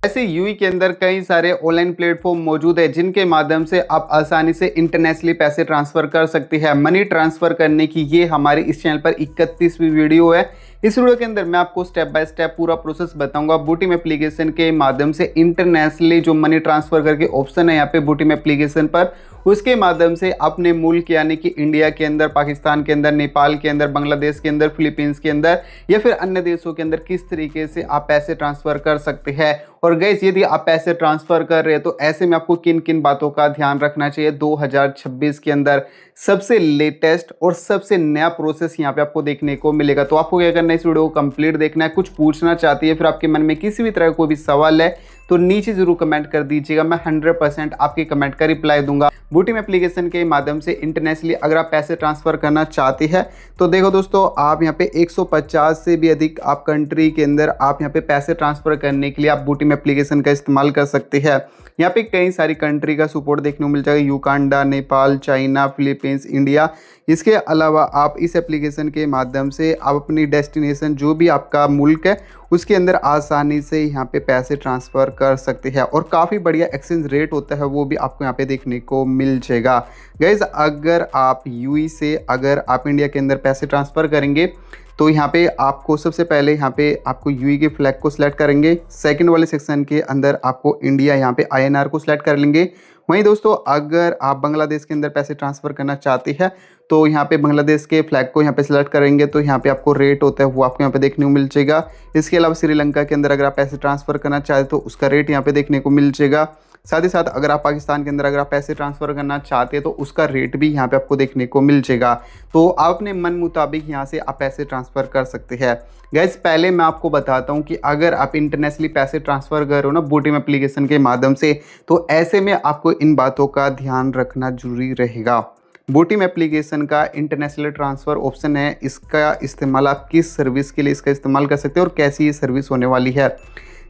ऐसे यूई के अंदर कई सारे ऑनलाइन प्लेटफॉर्म मौजूद है जिनके माध्यम से आप आसानी से इंटरनेशनली पैसे ट्रांसफर कर सकते हैं। मनी ट्रांसफर करने की ये हमारी इस चैनल पर 31वीं वीडियो है। इस वीडियो के अंदर मैं आपको स्टेप बाय स्टेप पूरा प्रोसेस बताऊंगा। बूटीम एप्लीकेशन के माध्यम से इंटरनेशनली जो मनी ट्रांसफर करके ऑप्शन है यहाँ पे बूटीम एप्लीकेशन पर, उसके माध्यम से अपने मुल्क यानी कि इंडिया के अंदर, पाकिस्तान के अंदर, नेपाल के अंदर, बांग्लादेश के अंदर, फिलीपींस के अंदर या फिर अन्य देशों के अंदर किस तरीके से आप पैसे ट्रांसफर कर सकते हैं। और गाइस, यदि आप पैसे ट्रांसफर कर रहे हैं तो ऐसे में आपको किन किन बातों का ध्यान रखना चाहिए। 2026 के अंदर सबसे लेटेस्ट और सबसे नया प्रोसेस यहाँ पे आपको देखने को मिलेगा। तो आपको क्या करना है, इस वीडियो को कंप्लीट देखना है। कुछ पूछना चाहती है, फिर आपके मन में किसी भी तरह का कोई भी सवाल है तो नीचे जरूर कमेंट कर दीजिएगा। मैं 100% आपके कमेंट का रिप्लाई दूंगा। बूटीम एप्लीकेशन के माध्यम से इंटरनेशनली अगर आप पैसे ट्रांसफर करना चाहते हैं तो देखो दोस्तों, आप यहाँ पे 150 से भी अधिक आप कंट्री के अंदर आप यहाँ पे पैसे ट्रांसफर करने के लिए आप बूटीम एप्लीकेशन का इस्तेमाल कर सकते हैं। यहाँ पे कई सारी कंट्री का सपोर्ट देखने को मिल जाएगा, Uganda, Nepal, China, Philippines, India. इसके अलावा आप इस एप्लीकेशन के माध्यम से आप अपनी डेस्टिनेशन जो भी आपका मुल्क है उसके अंदर आसानी से यहाँ पे पैसे ट्रांसफ़र कर सकते हैं और काफ़ी बढ़िया एक्सचेंज रेट होता है वो भी आपको यहाँ पे देखने को मिल जाएगा। गाइज, अगर आप यूएई से अगर आप इंडिया के अंदर पैसे ट्रांसफ़र करेंगे तो यहाँ पे आपको सबसे पहले यहाँ पे आपको यूएई के फ्लैग को सिलेक्ट करेंगे। सेकंड वाले सेक्शन के अंदर आपको इंडिया यहाँ पे आईएनआर को सिलेक्ट कर लेंगे। वहीं दोस्तों, अगर आप बांग्लादेश के अंदर पैसे ट्रांसफ़र करना चाहते हैं तो यहाँ पे बांग्लादेश के फ्लैग को यहाँ पे सिलेक्ट करेंगे तो यहाँ पे आपको रेट होता है वो आपको यहाँ पे देखने को मिल जाएगा। इसके अलावा श्रीलंका के अंदर अगर आप पैसे ट्रांसफ़र करना चाहते तो उसका रेट यहाँ पे देखने को मिल जाएगा। साथ ही साथ अगर आप पाकिस्तान के अंदर अगर आप पैसे ट्रांसफ़र करना चाहते हैं तो उसका रेट भी यहाँ पे आपको देखने को मिल जाएगा। तो आप अपने मन मुताबिक यहाँ से आप पैसे ट्रांसफ़र कर सकते हैं। गैस, पहले मैं आपको बताता हूँ कि अगर आप इंटरनेशनली पैसे ट्रांसफ़र कर रहे हो ना बूटीम एप्लीकेशन के माध्यम से, तो ऐसे में आपको इन बातों का ध्यान रखना जरूरी रहेगा। बूटीम एप्लीकेशन का इंटरनेशनल ट्रांसफ़र ऑप्शन है, इसका इस्तेमाल आप किस सर्विस के लिए इसका इस्तेमाल कर सकते हैं और कैसी ये सर्विस होने वाली है।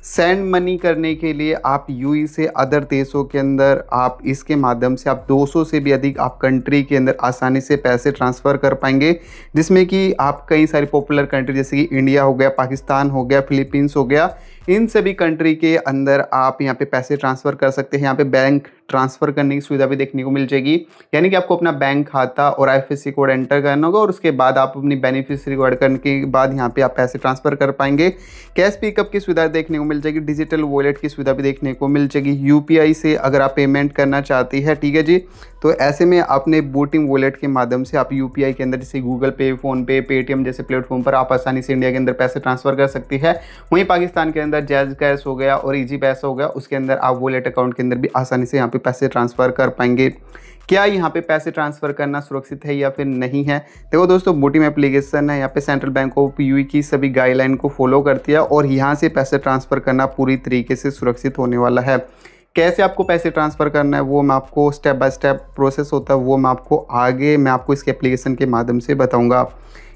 सेंड मनी करने के लिए आप यूएई से अदर देशों के अंदर आप इसके माध्यम से आप 200 से भी अधिक आप कंट्री के अंदर आसानी से पैसे ट्रांसफ़र कर पाएंगे, जिसमें कि आप कई सारी पॉपुलर कंट्री जैसे कि इंडिया हो गया, पाकिस्तान हो गया, फिलीपींस हो गया, इन सभी कंट्री के अंदर आप यहाँ पे पैसे ट्रांसफ़र कर सकते हैं। यहाँ पे बैंक ट्रांसफ़र करने की सुविधा भी देखने को मिल जाएगी, यानी कि आपको अपना बैंक खाता और आईएफएससी कोड एंटर करना होगा और उसके बाद आप अपनी बेनिफिशियरी को ऐड करने के बाद यहाँ पे आप पैसे ट्रांसफ़र कर पाएंगे। कैश पिकअप की सुविधा देखने को मिल जाएगी, डिजिटल वॉलेट की सुविधा भी देखने को मिल जाएगी। यूपीआई से अगर आप पेमेंट करना चाहती है, ठीक है जी, तो ऐसे में अपने बूटीम वॉलेट के माध्यम से आप यूपीआई के अंदर जैसे गूगल पे, फ़ोनपे, पेटीएम जैसे प्लेटफॉर्म पर आप आसानी से इंडिया के अंदर पैसे ट्रांसफ़र कर सकती है। वहीं पाकिस्तान के अंदर जैज़ कैश हो गया और इजी पैसा हो गया, उसके अंदर आप वॉलेट अकाउंट के अंदर भी आसानी से यहाँ पे पैसे ट्रांसफ़र कर पाएंगे। क्या यहाँ पे पैसे ट्रांसफ़र करना सुरक्षित है या फिर नहीं है? देखो दोस्तों, बूटीम एप्लीकेशन है यहाँ पे सेंट्रल बैंक ऑफ यूएई की सभी गाइडलाइन को फॉलो करती है और यहाँ से पैसे ट्रांसफ़र करना पूरी तरीके से सुरक्षित होने वाला है। कैसे आपको पैसे ट्रांसफ़र करना है वो मैं आपको स्टेप बाय स्टेप प्रोसेस होता है वो मैं आपको इसके एप्लीकेशन के माध्यम से बताऊंगा।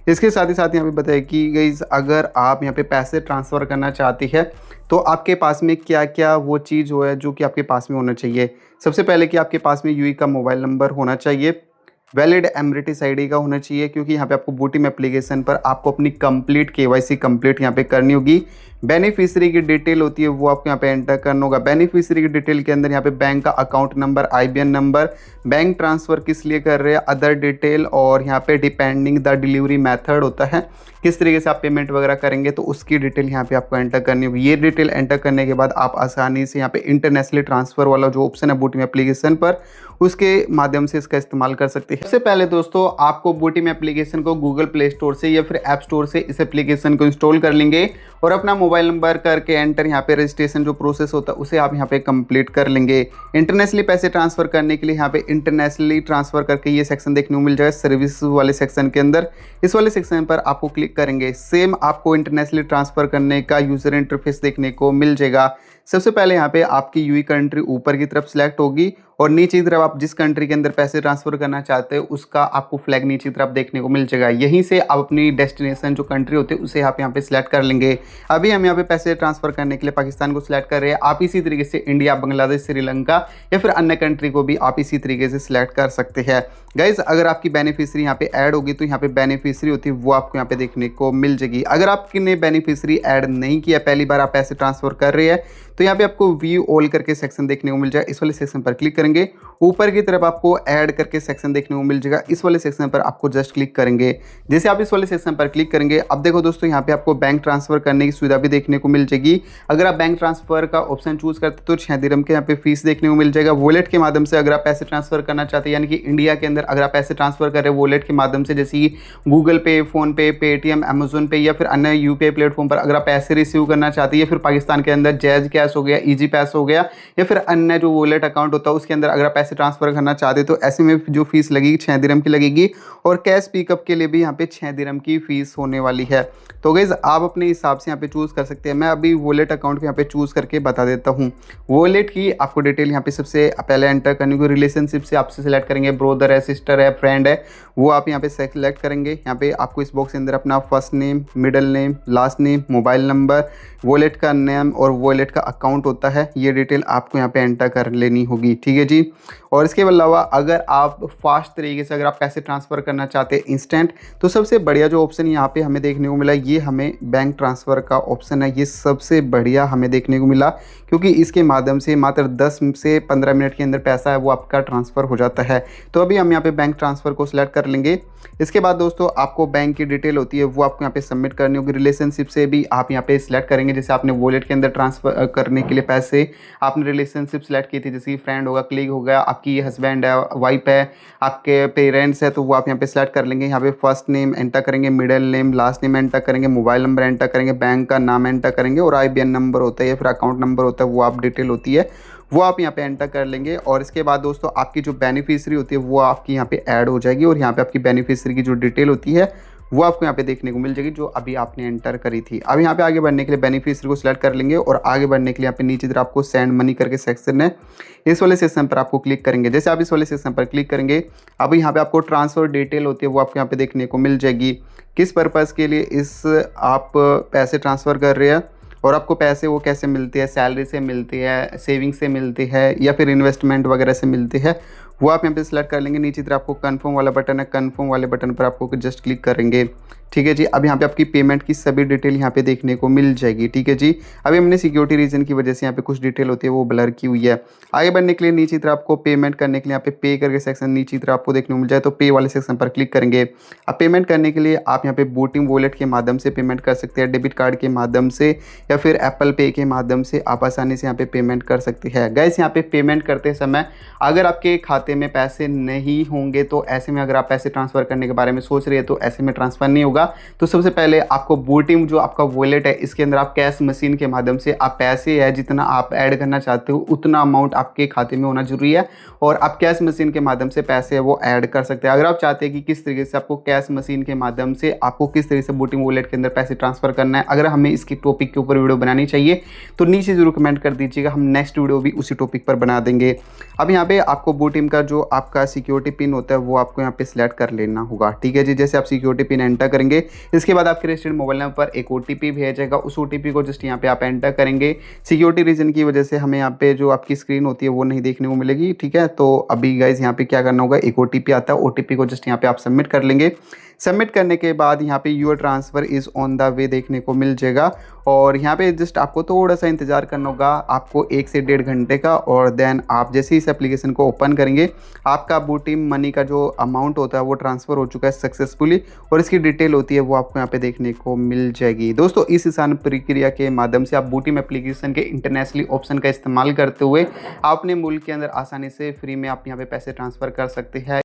इसके साथ ही साथ यहाँ पे बताया कि गाइस, अगर आप यहाँ पे पैसे ट्रांसफ़र करना चाहती है तो आपके पास में क्या क्या वो चीज़ हो है जो कि आपके पास में होना चाहिए। सबसे पहले कि आपके पास में यूएई का मोबाइल नंबर होना चाहिए, वैलिड एमरेटिस आईडी का होना चाहिए, क्योंकि यहाँ पे आपको बूटीम एप्लीकेशन पर आपको अपनी कंप्लीट केवाईसी कंप्लीट यहाँ पे करनी होगी। बेनिफिशियरी की डिटेल होती है वो आपको यहाँ पे एंटर करना होगा। बेनिफिशियरी की डिटेल के अंदर यहाँ पे बैंक का account number, IBN number, bank transfer किस लिए कर रहे हैं, अदर डिटेल, और यहाँ पे डिपेंडिंग द डिलीवरी मेथड होता है, किस तरीके से आप पेमेंट वगैरह करेंगे तो उसकी डिटेल यहाँ पे आपको एंटर करनी होगी। ये डिटेल एंटर करने के बाद आप आसानी से यहाँ पे इंटरनेशनली ट्रांसफ़र वाला जो ऑप्शन है बूटीम एप्लीकेशन पर, उसके माध्यम से इसका इस्तेमाल कर सकते हैं। सबसे पहले दोस्तों, आपको बूटीम एप्लीकेशन को गूगल प्ले स्टोर से या फिर ऐप स्टोर से इस एप्लीकेशन को इंस्टॉल कर लेंगे और अपना मोबाइल नंबर करके एंटर यहाँ पे रजिस्ट्रेशन जो प्रोसेस होता है उसे आप यहाँ पे कंप्लीट कर लेंगे। इंटरनेशनली पैसे ट्रांसफ़र करने के लिए यहाँ पे इंटरनेशनली ट्रांसफ़र करके ये सेक्शन देखने को मिल जाएगा सर्विस वाले सेक्शन के अंदर। इस वाले सेक्शन पर आपको क्लिक करेंगे, सेम आपको इंटरनेशनली ट्रांसफ़र करने का यूज़र इंटरफेस देखने को मिल जाएगा। सबसे पहले यहाँ पे आपकी यूएई कंट्री ऊपर की तरफ सिलेक्ट होगी और नीचे की तरफ आप जिस कंट्री के अंदर पैसे ट्रांसफर करना चाहते हो उसका आपको फ्लैग नीचे की तरफ देखने को मिल जाएगा। यहीं से आप अपनी डेस्टिनेशन जो कंट्री होती है उसे आप यहाँ पे सिलेक्ट कर लेंगे। अभी हम यहाँ पे पैसे ट्रांसफर करने के लिए पाकिस्तान को सिलेक्ट कर रहे हैं। आप इसी तरीके से इंडिया, बांग्लादेश, श्रीलंका या फिर अन्य कंट्री को भी आप इसी तरीके से सिलेक्ट कर सकते हैं। गाइज अगर आपकी बेनिफिशियरी यहाँ पे ऐड होगी तो यहाँ पे बेनिफिशियरी होती है वो आपको यहाँ पे देखने को मिल जाएगी। अगर आपने बेनिफिशियरी ऐड नहीं किया, पहली बार आप पैसे ट्रांसफर कर रहे हैं, तो यहाँ पे आपको व्यू ऑल करके सेक्शन देखने को मिल जाएगा। इस वाले सेक्शन पर क्लिक करेंगे, ऊपर की तरफ आपको ऐड करके सेक्शन देखने को मिल जाएगा। इस वाले सेक्शन पर आपको जस्ट क्लिक करेंगे। जैसे आप इस वाले सेक्शन पर क्लिक करेंगे, अब देखो दोस्तों यहाँ पे आपको बैंक ट्रांसफर करने की सुविधा भी देखने को मिल जाएगी। अगर आप बैंक ट्रांसफर का ऑप्शन चूज करते तो 6 दिरहम के यहाँ पे फीस देखने को मिल जाएगा। वॉलेट के माध्यम से अगर आप पैसे ट्रांसफर करना चाहते हैं, यानी कि इंडिया के अंदर अगर आप पैसे ट्रांसफर कर रहे हैं वॉलेट के माध्यम से, जैसे कि गूगल पे, फोन पे, पेटीएम, अमेजोन पे या फिर अन्य यूपीआई प्लेटफॉर्म पर अगर आप पैसे रिसीव करना चाहते हैं, या फिर पाकिस्तान के अंदर जैज कैश हो गया, इजी पैस हो गया, या फिर अन्य जो वॉलेट अकाउंट होता है उसके अंदर अगर आप पैसे ट्रांसफर करना चाहते हैं, तो ऐसे में जो फीस लगेगी 6 दिरहम की लगेगी। और कैश पिकअप के लिए भी यहाँ पे 6 दिरहम की फीस होने वाली है। तो गाइज आप अपने हिसाब से यहाँ पे चूज कर सकते हैं। मैं अभी वॉलेट अकाउंट को यहाँ पे चूज करके बता देता हूँ। वॉलेट की आपको डिटेल यहाँ पे सबसे पहले एंटर करने को रिलेशनशिप से आपसे सेलेक्ट करेंगे, ब्रोदर है, सिस्टर है, फ्रेंड है, वो आप यहाँ पे सेलेक्ट करेंगे। यहाँ पे आपको इस बॉक्स के अंदर अपना first name, middle name, last name, mobile number, wallet का नेम और वॉलेट का अकाउंट होता है, ये डिटेल आपको यहाँ पे एंटर कर लेनी होगी। ठीक है जी। और इसके अलावा अगर आप फास्ट तरीके से अगर आप पैसे ट्रांसफ़र करना चाहते हैं इंस्टेंट, तो सबसे बढ़िया जो ऑप्शन यहाँ पे हमें देखने को मिला, ये हमें बैंक ट्रांसफ़र का ऑप्शन है। ये सबसे बढ़िया हमें देखने को मिला, क्योंकि इसके माध्यम से मात्र 10 से 15 मिनट के अंदर पैसा है वो आपका ट्रांसफ़र हो जाता है। तो अभी हम यहाँ पे बैंक ट्रांसफ़र को सिलेक्ट कर लेंगे। इसके बाद दोस्तों आपको बैंक की डिटेल होती है वो आपको यहाँ पे सबमिट करनी होगी। रिलेशनशिप से भी आप यहाँ पे सिलेक्ट करेंगे। जैसे आपने वॉलेट के अंदर ट्रांसफ़र करने के लिए पैसे आपने रिलेशनशिप सिलेक्ट की थी, जैसे कि फ्रेंड होगा, कलीग होगा, आपकी हस्बैंड है, वाइफ है, आपके पेरेंट्स है, तो वो आप यहाँ पे सिलेक्ट कर लेंगे। यहाँ पे फर्स्ट नेम एंटर करेंगे, middle name, last name enter करेंगे, मोबाइल नंबर एंटर करेंगे, बैंक का नाम एंटर करेंगे और IBN नंबर होता है या फिर अकाउंट नंबर होता है, वो आप डिटेल होती है वो आप यहाँ पे एंटर कर लेंगे। और इसके बाद दोस्तों आपकी जो बेनिफिशियरी होती है वो आपकी यहाँ पे ऐड हो जाएगी और यहाँ पे आपकी बेनिफिशियरी की जो डिटेल होती है वो आपको यहाँ पे देखने को मिल जाएगी, जो अभी आपने एंटर करी थी। अब यहाँ पे आगे बढ़ने के लिए बेनिफिशियरी को सिलेक्ट कर लेंगे और आगे बढ़ने के लिए यहाँ पे नीचे तरफ आपको सेंड मनी करके सेक्शन है, इस वाले सेक्शन पर आपको क्लिक करेंगे। जैसे आप इस वाले सेक्शन पर क्लिक करेंगे, अब यहाँ पे आपको ट्रांसफ़र डिटेल होती है वो आपको यहाँ पे देखने को मिल जाएगी। किस पर्पज़ के लिए इस आप पैसे ट्रांसफ़र कर रहे हैं और आपको पैसे वो कैसे मिलते हैं, सैलरी से मिलती है, सेविंग से मिलती है या फिर इन्वेस्टमेंट वगैरह से मिलती है, वो आप यहाँ पे सिलेक्ट कर लेंगे। नीचे तरफ आपको कन्फर्म वाला बटन है, कन्फर्म वाले बटन पर आपको जस्ट क्लिक करेंगे। ठीक है जी। अब यहाँ पे आपकी पेमेंट की सभी डिटेल यहाँ पे देखने को मिल जाएगी। ठीक है जी। अभी हमने सिक्योरिटी रीजन की वजह से यहाँ पे कुछ डिटेल होती है वो ब्लर की हुई है। आगे बढ़ने के लिए नीचे तरफ आपको पेमेंट करने के लिए यहाँ पे पे करके सेक्शन नीचे तरफ आपको देखने को मिल जाए, तो पे वाले सेक्शन पर क्लिक करेंगे। अब पेमेंट करने के लिए आप यहाँ पे बोटिंग वॉलेट के माध्यम से पेमेंट कर सकते हैं, डेबिट कार्ड के माध्यम से या फिर एप्पल पे के माध्यम से आप आसानी से यहाँ पे पेमेंट कर सकते हैं। गाइस यहाँ पे पेमेंट करते समय अगर आपके खाते में पैसे नहीं होंगे, तो ऐसे में अगर आप पैसे ट्रांसफ़र करने के बारे में सोच रहे हैं तो ऐसे में ट्रांसफ़र नहीं होगा। तो सबसे पहले आपको बोटिंग जो आपका वॉलेट है इसके अंदर आप कैश मशीन के माध्यम से आप पैसे है जितना आप ऐड करना चाहते हो उतना अमाउंट आपके खाते में होना जरूरी है और आप कैश मशीन के माध्यम से पैसे है वो ऐड कर सकते हैं। अगर आप चाहते हैं कि किस तरीके से आपको कैश मशीन के माध्यम से आपको किस तरीके से बोटिंग वॉलेट के अंदर पैसे ट्रांसफ़र करना है, अगर हमें इसकी टॉपिक के ऊपर वीडियो बनानी चाहिए तो नीचे जरूर कमेंट कर दीजिएगा, हम नेक्स्ट वीडियो भी उसी टॉपिक पर बना देंगे। अब यहाँ पे आपको बोटिंग का जो आपका सिक्योरिटी पिन होता है वो आपको यहाँ पे सिलेक्ट कर लेना होगा। ठीक है जी। जैसे आप सिक्योरिटी पिन एंटर करेंगे, इसके बाद आपके रजिस्टर्ड मोबाइल नंबर पर एक OTP भेजेगा, उस OTP को जस्ट यहाँ पे आप एंटर करेंगे। सिक्योरिटी रीजन की वजह से हमें यहाँ पे जो आपकी स्क्रीन होती है वो नहीं देखने को मिलेगी। ठीक है। तो अभी गाइज यहाँ पे क्या करना होगा, एक OTP आता है, OTP को जस्ट यहाँ पे आप सबमिट कर लेंगे। सबमिट करने के बाद यहाँ पे your transfer is on the way देखने को मिल जाएगा और यहाँ पे जस्ट आपको थोड़ा सा इंतज़ार करना होगा, आपको 1 से 1.5 घंटे का। और देन आप जैसे इस एप्लीकेशन को ओपन करेंगे, आपका बोटिंग मनी का जो अमाउंट होता है वो ट्रांसफ़र हो चुका है सक्सेसफुली और इसकी डिटेल होती है वो आपको यहाँ पे देखने को मिल जाएगी। दोस्तों इस आसान प्रक्रिया के माध्यम से आप बोटिंग एप्लीकेशन के इंटरनेशनली ऑप्शन का इस्तेमाल करते हुए अपने मुल्क के अंदर आसानी से फ्री में आप यहाँ पे पैसे ट्रांसफ़र कर सकते हैं।